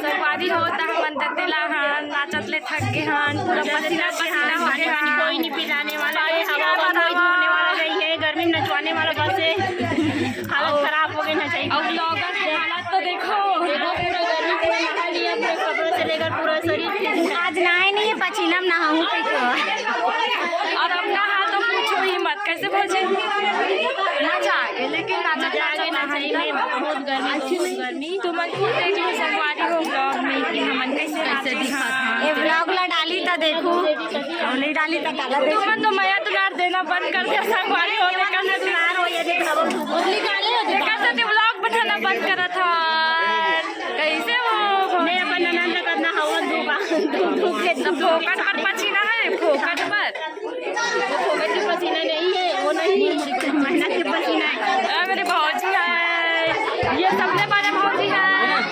संगवारी होता हमन ततेला हन नाचत ले थक गे हन पूरा पसीना पसीना हो गए हन। कोई नहीं पिलाने वाला है, हवा कोई धोने वाला नहीं है, गर्मी में नचवाने वाला बस है। हालत खराब हो गई ना चाहिए। और ब्लॉगर की हालत तो देखो पूरा गर्मी पूरा नहा लिया, पूरे कपड़े से लेकर पूरा शरीर। आज नहाए नहीं है, पसीना में नहाऊं कैसे। और अब नहा तो पूछो ही मत, कैसे पहुंचे ना जागे लेकिन नाचा जागे ना चाहिए, बहुत गर्मी। तुम देखो संगवारी हो ब्लॉग में कि हमन कैसे दिखा ये ब्लॉग ला डाली तो देखो, नहीं डाली तो डाला देखो। तुमन तो मैं तुलार देना बंद कर दिया संगवारी हो लेकिन तुलार हो ये देखना ब्लॉग बनाना बंद करा था। कैसे हो मैं अपन ननद करना हवा दूंगा फोकट पर पसीना है, फोकट पर फोकट की पसीना नहीं है, वो नहीं मेहनत की पसीना है। मेरे भौजी है, ये सबने बारे भौजी है।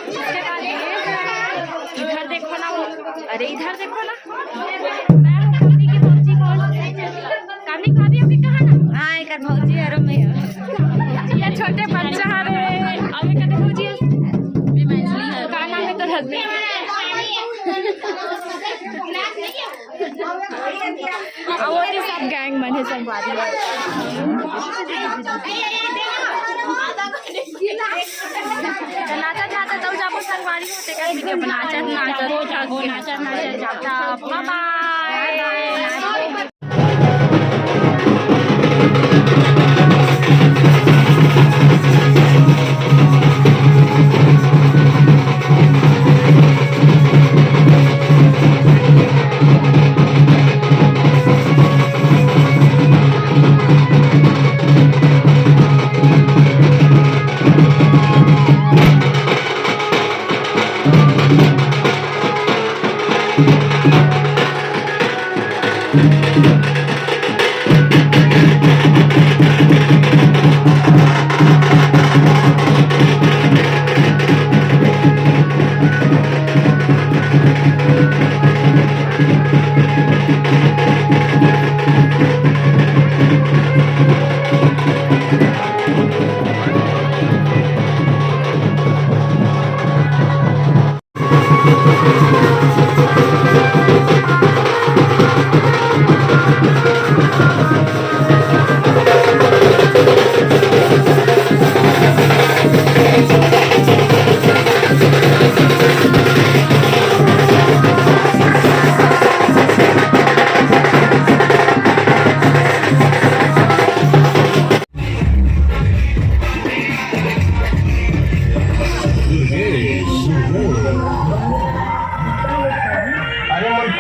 उसके बाद ये है, इधर देखो ना वो, अरे इधर देखो ना, मैं हूँ कमी की भौजी। कौन कमी भाभी अभी कहाँ ना? हाँ एक भौजी है में ये छोटे बच्चा है अभी कहते भौजी है गाना में तो हंसने वो ये सब गैंग बने सब बारी नाचा जाता तो जाबो संगवारी होते का वीडियो बनाचा जाता। Bye bye.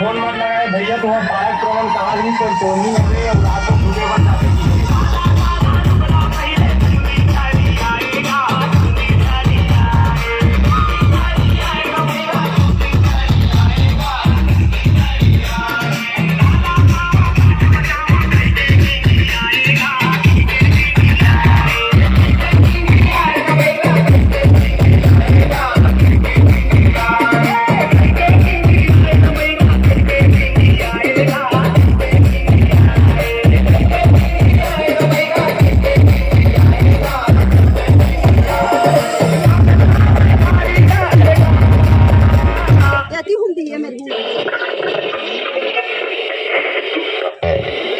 फोन मत लगाए भैया, तुम्हारा बाइक प्रॉब्लम कहा नहीं पर सोनी है अब रात को पूरे बन जाते हैं।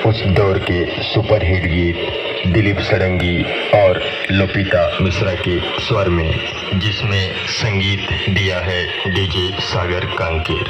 उस दौर के सुपरहिट गीत दिलीप सडंगी और लोपिता मिश्रा के स्वर में, जिसमें संगीत दिया है डीजे सागर कांकेर।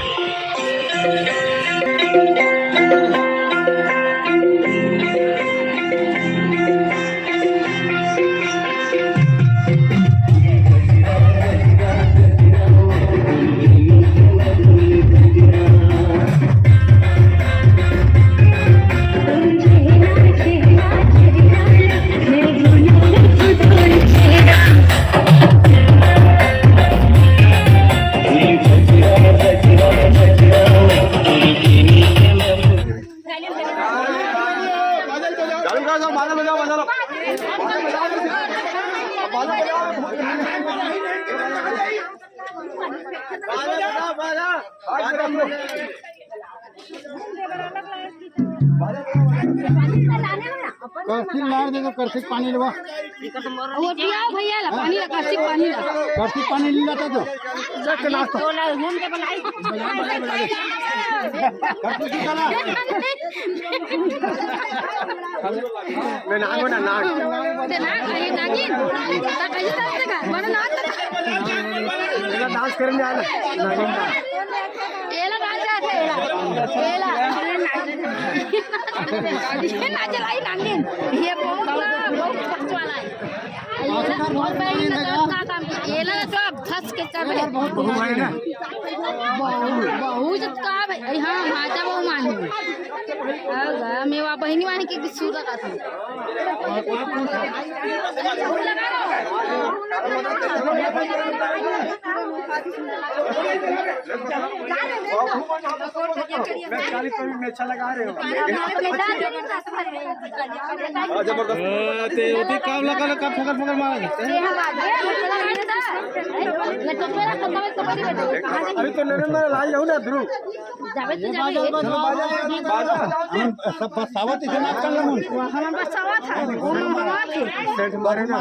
करसी लार दे दो, करसी पानी लेवा, वो पियाओ भैया ला पानी ला, करसी पानी ली लाता दो। घूम के बनाई करसी की चला मैं नागो ना नाग ते ना ये नागिन ता कैसे चलते का मन ना मेरा डांस करने आना नागिन का एला राजा थे एला ये ना चलाई नागिन ये बहुत खर्च वाला है एला तो फंस के चल बहुत घुमाए ना बहुत का हां माता बहु मानी मेवा बहिनी वाणी के सूर लगा था अच्छा लगा रहे हो कब लगा कब फकर फकर मार अभी तो नरेंद्र लाई जाऊ ना ध्रुव सब बसावत इसे ना कर लूं हम बसावत है सेठ मारे ना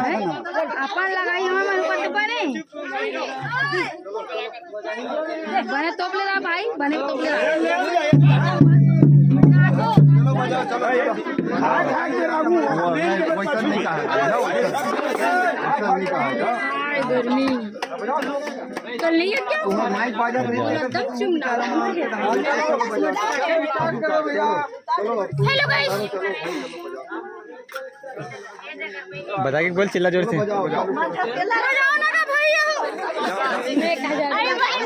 अपन लगाई हम ऊपर तो बने बने तोपले रहा भाई बने तोपले रहा चलो वैसा नहीं कहा गर्मी कल नहीं है क्या माइक बाजा एकदम चुमना हेलो गाइस बता के बोल चिल्ला जोर से बजाओ ना भैया अरे भाई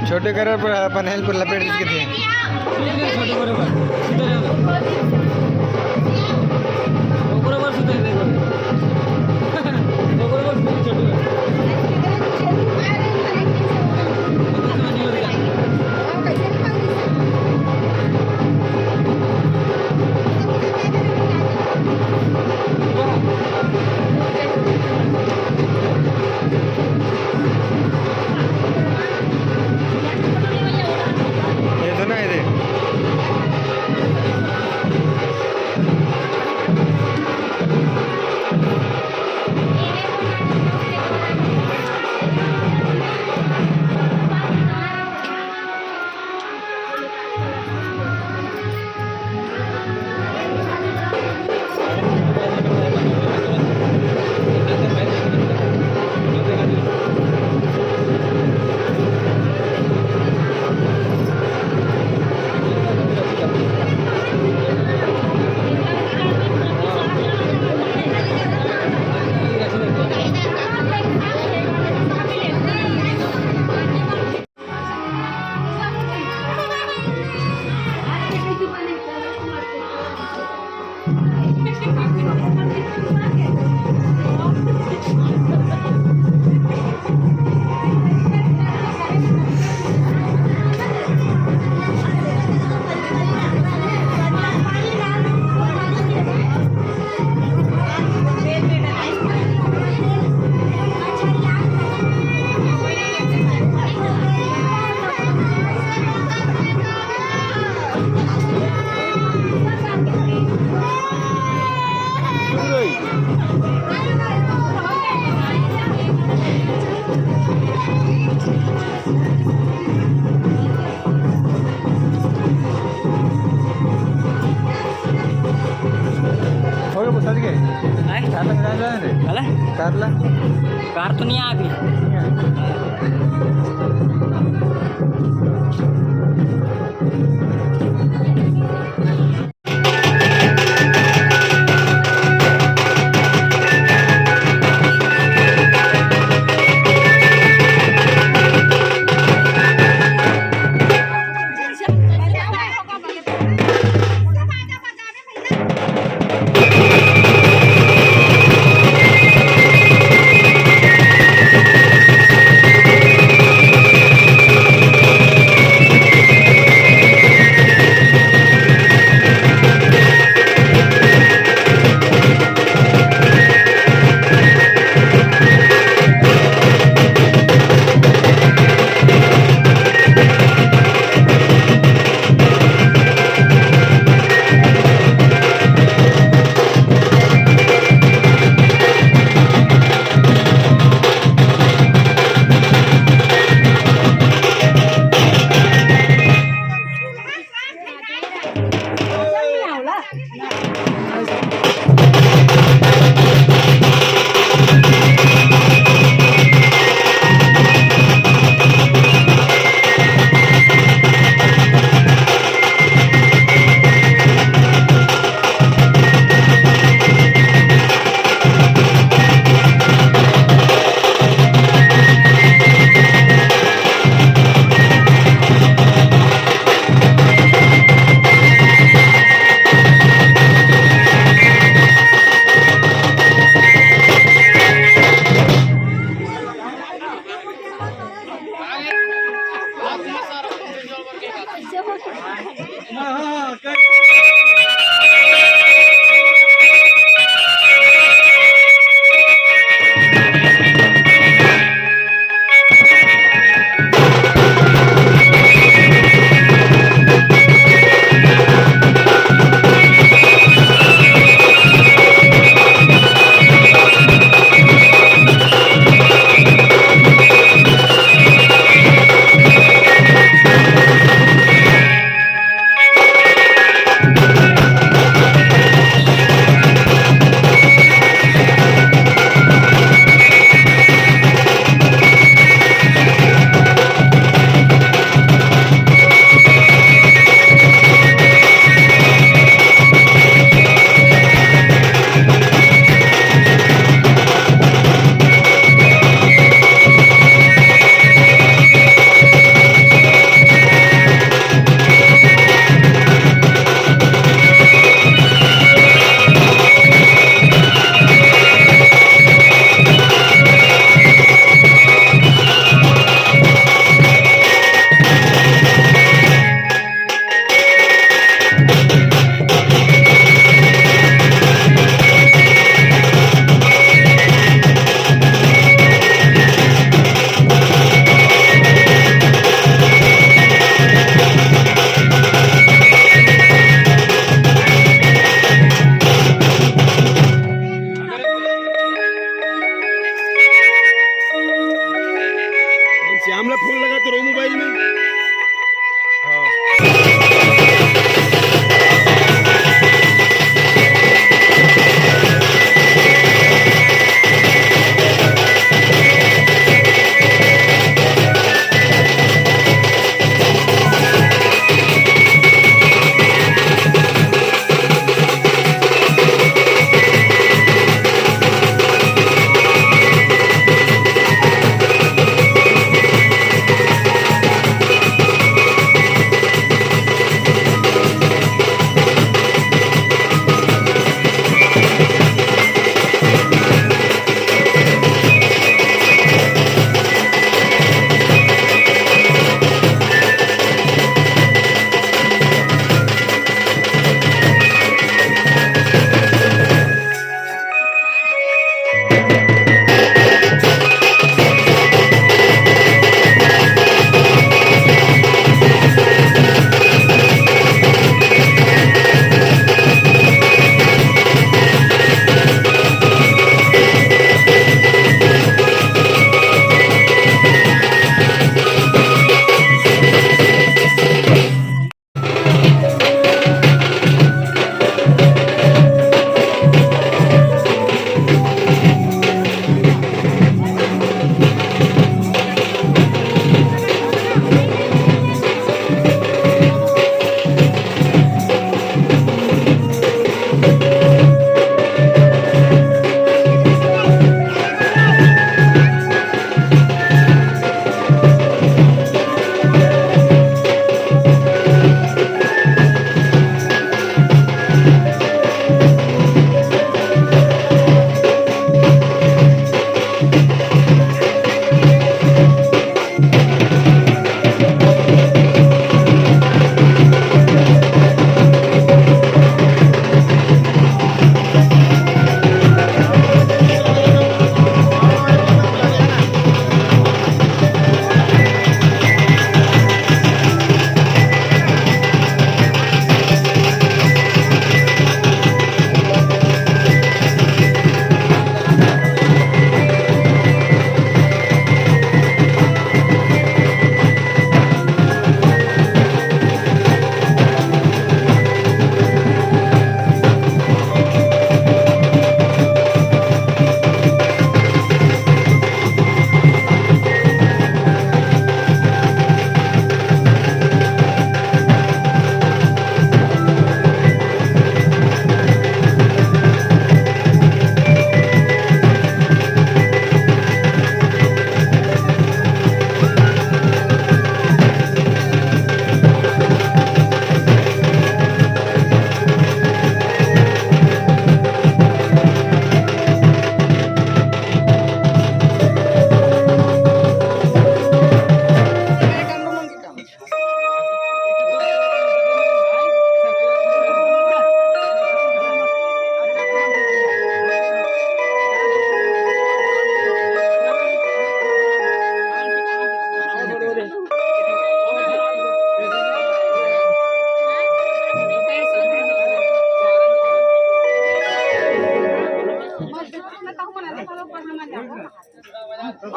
छोटे कलर पर अपन हेल्प पर लपेट के थे छोटे बरोबर सुधर बरोबर सुधर बरोबर छोटे ये तो ना ये कारला कार तो नहीं आ अभी श्यामला फोन लगाते रहो मोबाइल में।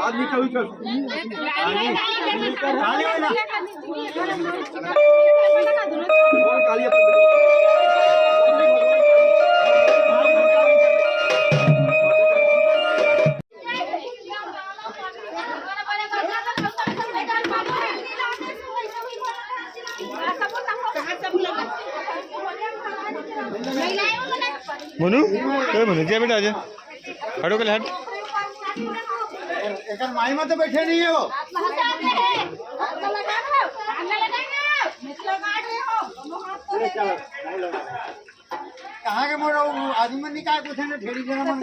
आदमी का उछल मनु क्या मनु क्या बेटा आजा हटो कल हट एक माई में तो बैठे नहीं है वो कहाँ के मोड़ा आदमी में निकाल कुछ नहीं ढेरी जना मन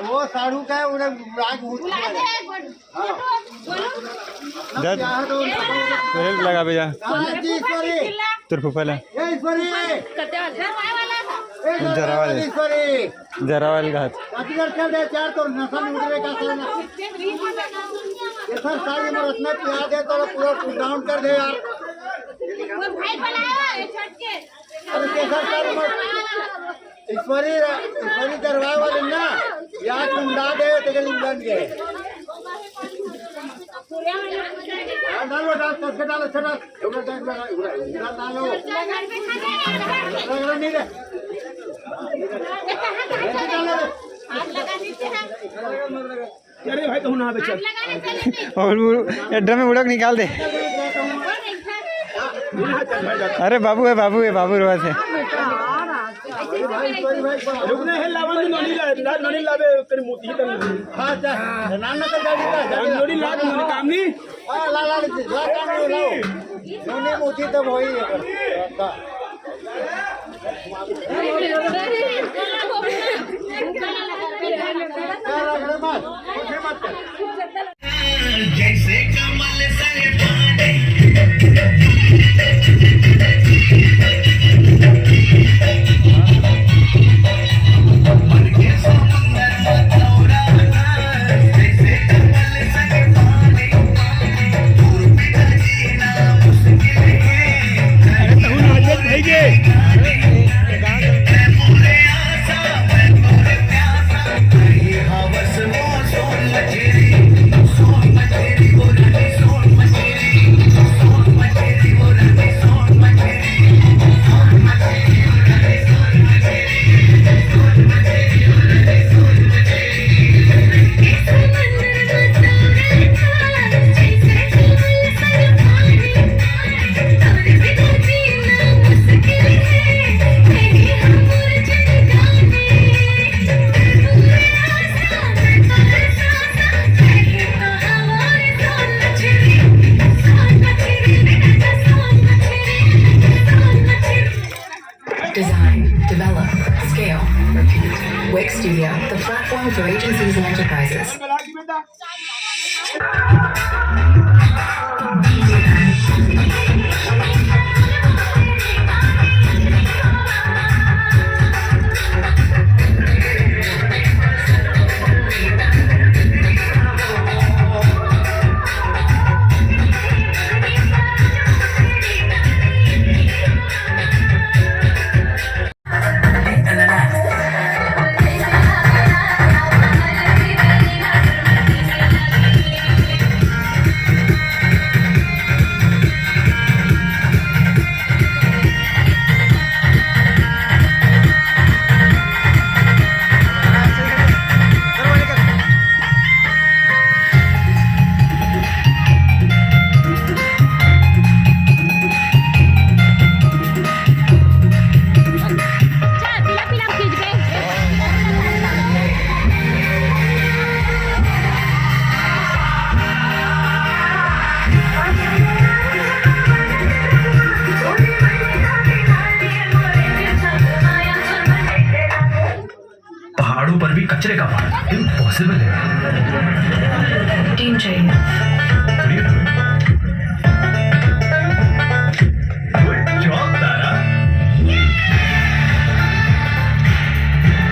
वो साड़ू का है उधर राग उठ हेल्प लगा भैया ईश्वरी तेरे फूफा ईश्वरी जरा वाले घाट चल दे चार तो नशा में उतरे का सर सारी मरत में पिया दे तो पूरा डाउन कर दे यार अरे केसर सारी मत ईश्वरी दरबार वाले ना यार तुम ला दे तो गली बन गए डालो डाल सबके डालो चलो उधर डाल लगा उधर डालो नहीं रे अरे भाई तो ना बेचा और ड्रम में उड़क निकाल दे। अरे बाबू है बाबू रोज है। रुकने है लावन नोनी लावे तेरी मोती ही तन हां जा नाम ना कर गाड़ी नोनी लाग नोनी काम नहीं हां ला काम लो नोनी मोती तो वही है जैसे कमल संग पानी मन के समुंदर में तोराना जैसे कमल संग पानी दूर बिना जीना मुश्किल है तू नाचत भईगे मैं पूरे आशा मैं पूरे प्यासा ये हवस वो सोन मचेरी वो रानी सोन मचेरी वो रानी सोन Mecheri Design, develop, scale, repeat. Wix Studio, the platform for agencies and enterprises. पहाड़ों पर भी कचरे का पहाड़ इम्पॉसिबल है Team change. गुड जॉब तारा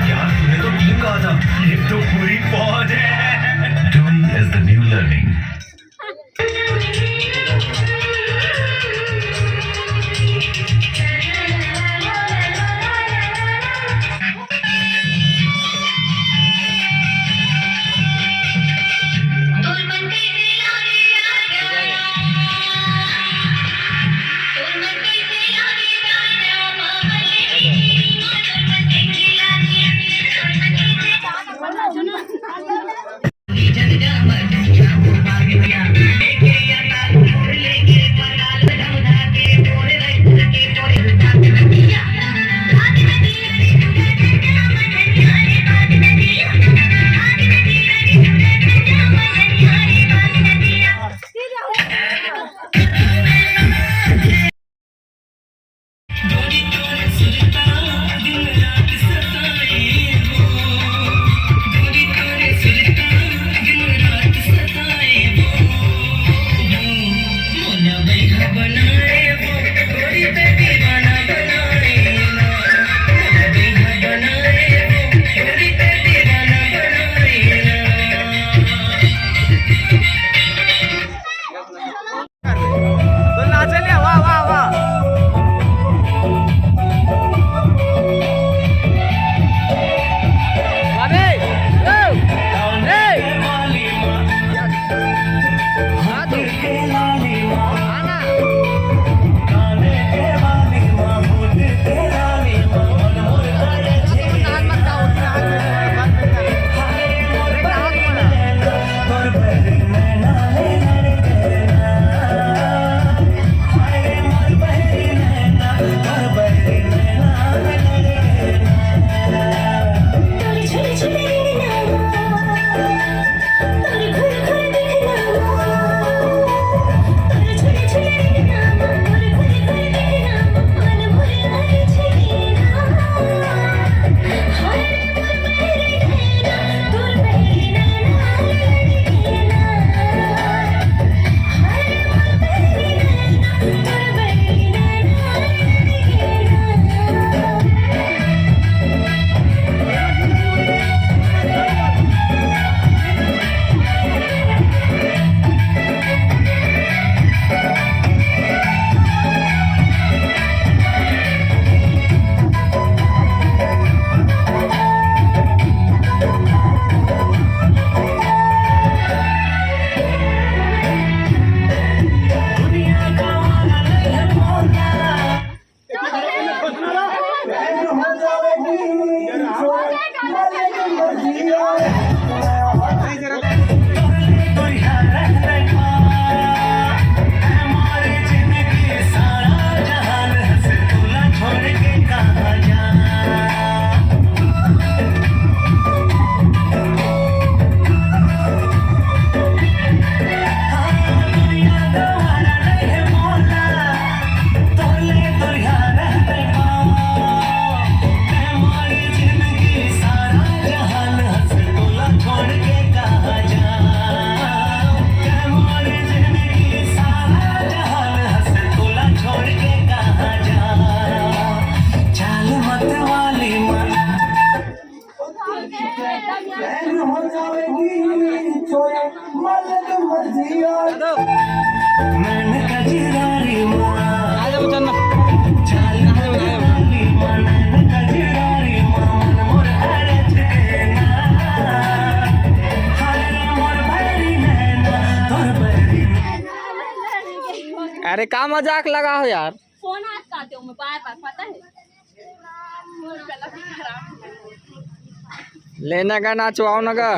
यार तूने तो टीम कहा था ये तो पूरी फौज है doing is the new learning Jump, अरे का मजाक लगा हो यार। फोन हाथ काटे हूँ मैं बार बार, पता है लेना का नाचवाओ ना का।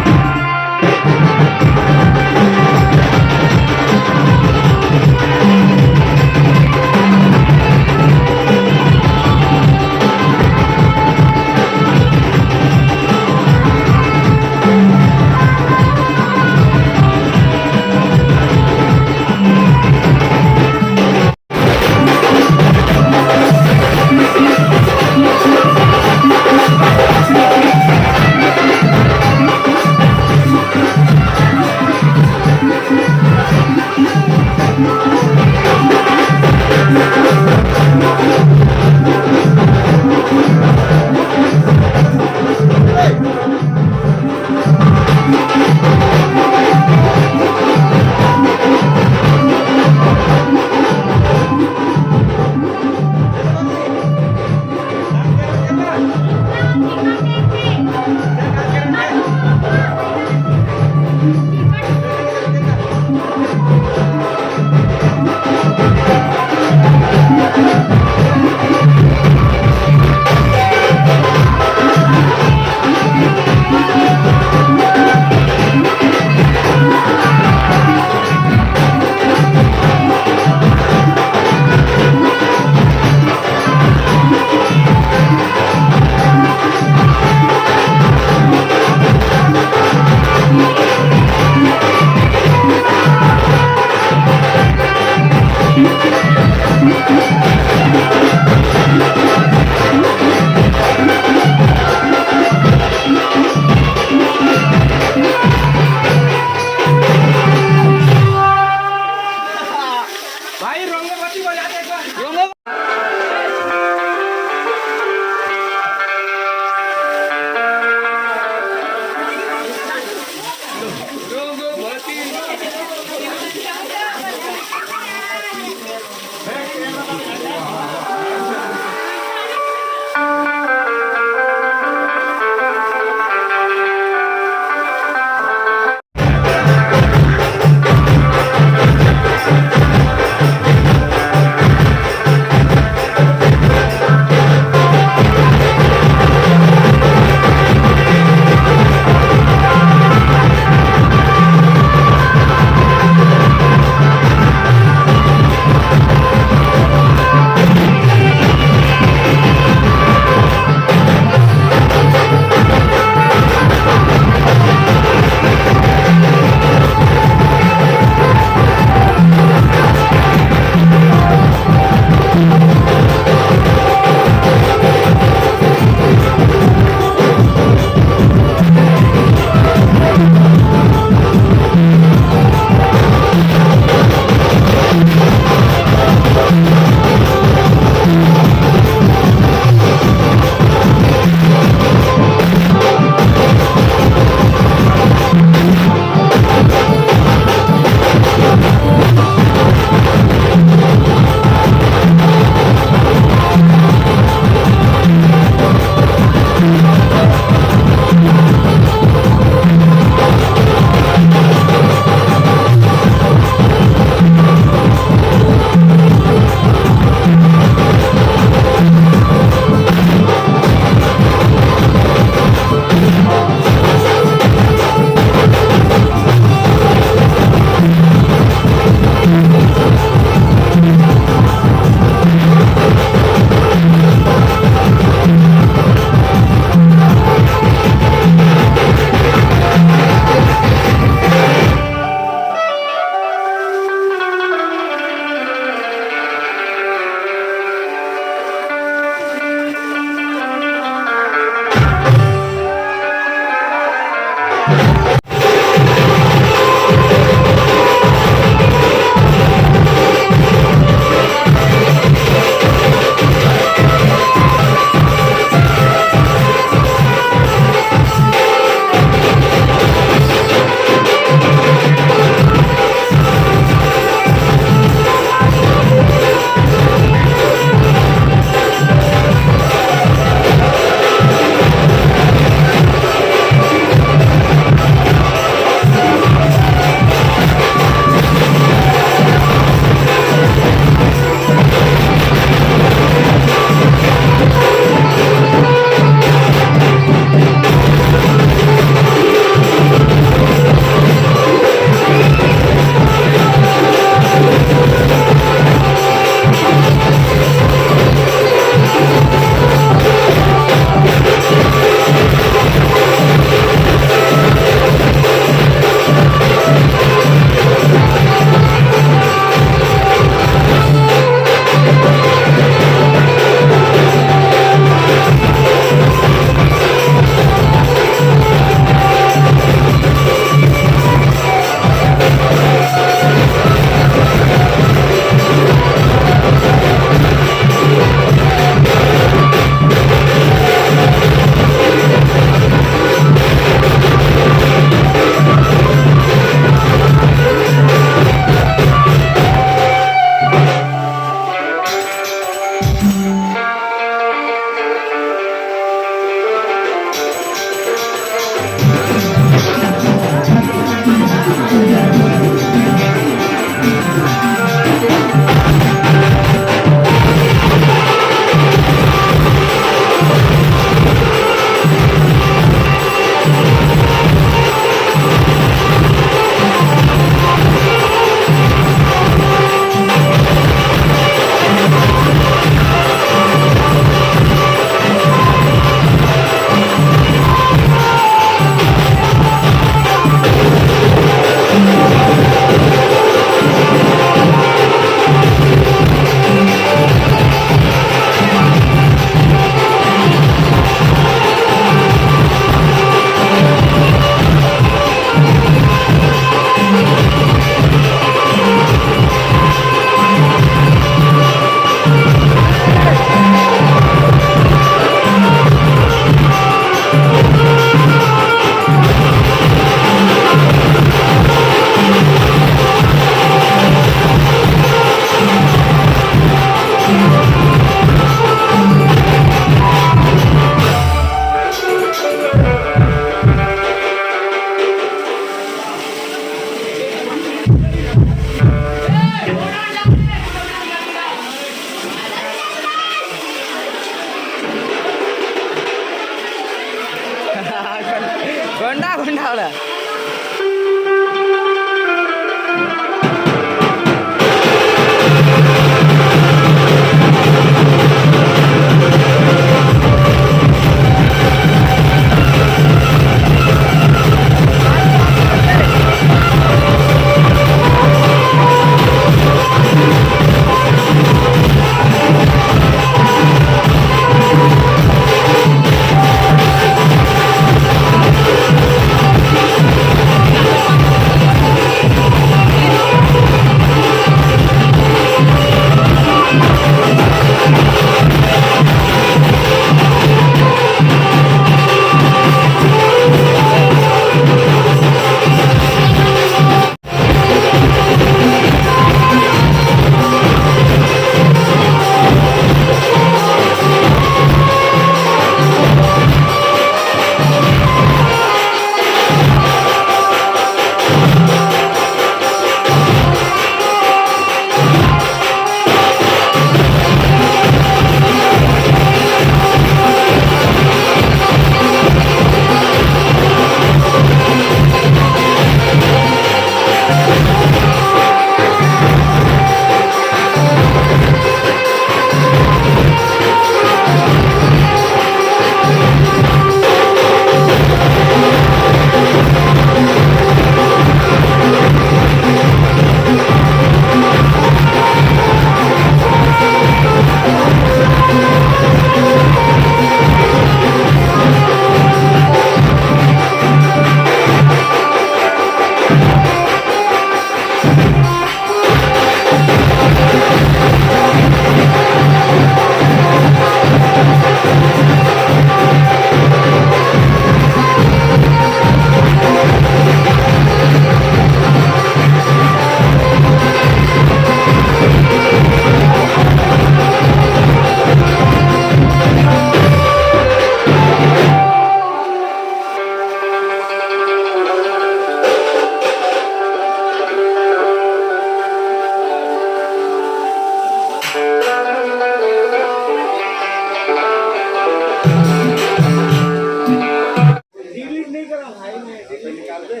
डिलीट नहीं करा भाई, मैं डिलीट निकाल दे,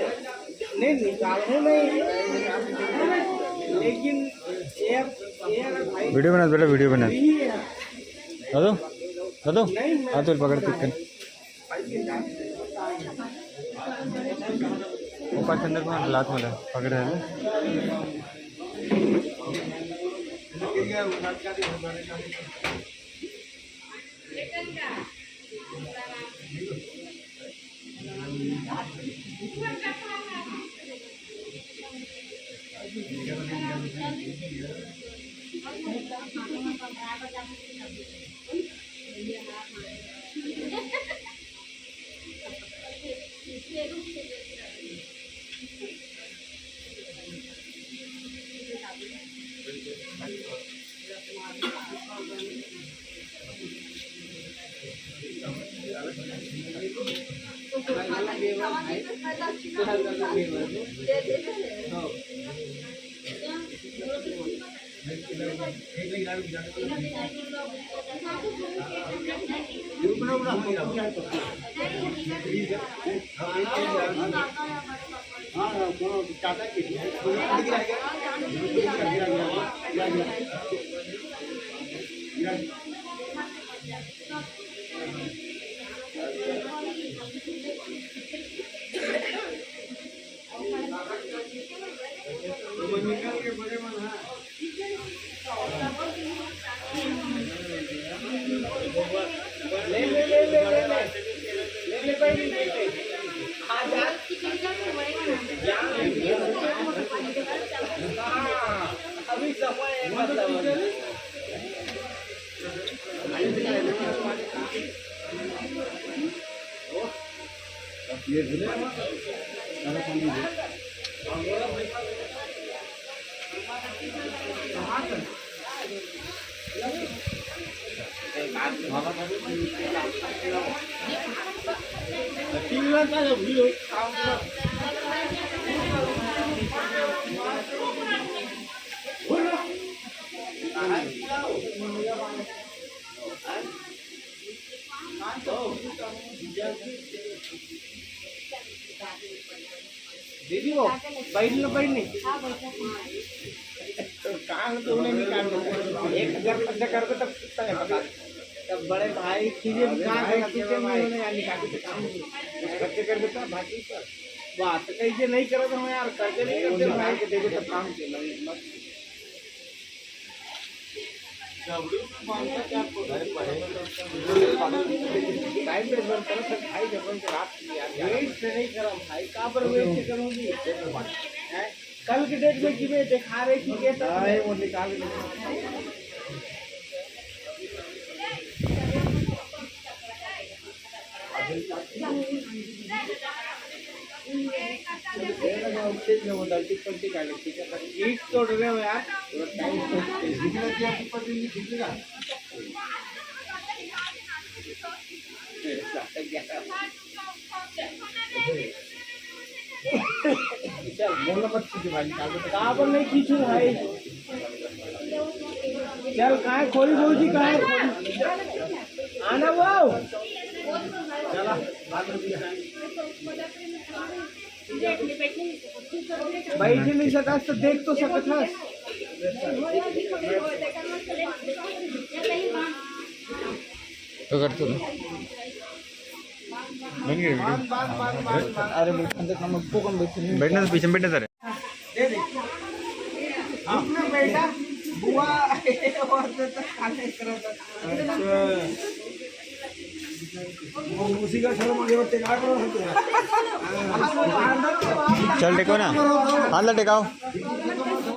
नहीं निकालने नहीं, लेकिन ये भाई वीडियो बना बेटा, वीडियो बना ही है। दादू दादू हाँ तो पकड़ पिक ऊपर अंदर में लात मला पकड़ रहा है अभी समय है मतलब दीदी वो बैठ लो बैठ नहीं तो कहाँ तो उन्हें निकाल दो 1000 खर्चा कर दो तब कितना है पता तब बड़े भाई चीजें कहाँ से चीजें में उन्हें निकाल के काम खर्चे कर देता बाकी पर बात कैसे नहीं करो तो यार करके नहीं करते भाई के देखो तब काम चला मत टाइम पे बंद करो तब भाई जब बंद रात वेट से नहीं करो भाई कहाँ पर वेट से करूँगी कल की डेट में कि मैं दिखा रही थी कैसा है वो निकाल ईट तोड़ रहे हो यार चल बोलो मत खींचो भाई कहाँ पर नहीं खींचू भाई चल कहाँ है खोली बोलती कहाँ है आना वो चला बैठ नहीं सका तो देख तो सकत हस तो करतो ना बन गई वीडियो अरे बैठना तो पीछे बैठना सर अपना बेटा बुआ और तो खाने करता उसी का शर्म आगे बढ़ते क्या करो चल टेको ना हाथ टेकाओ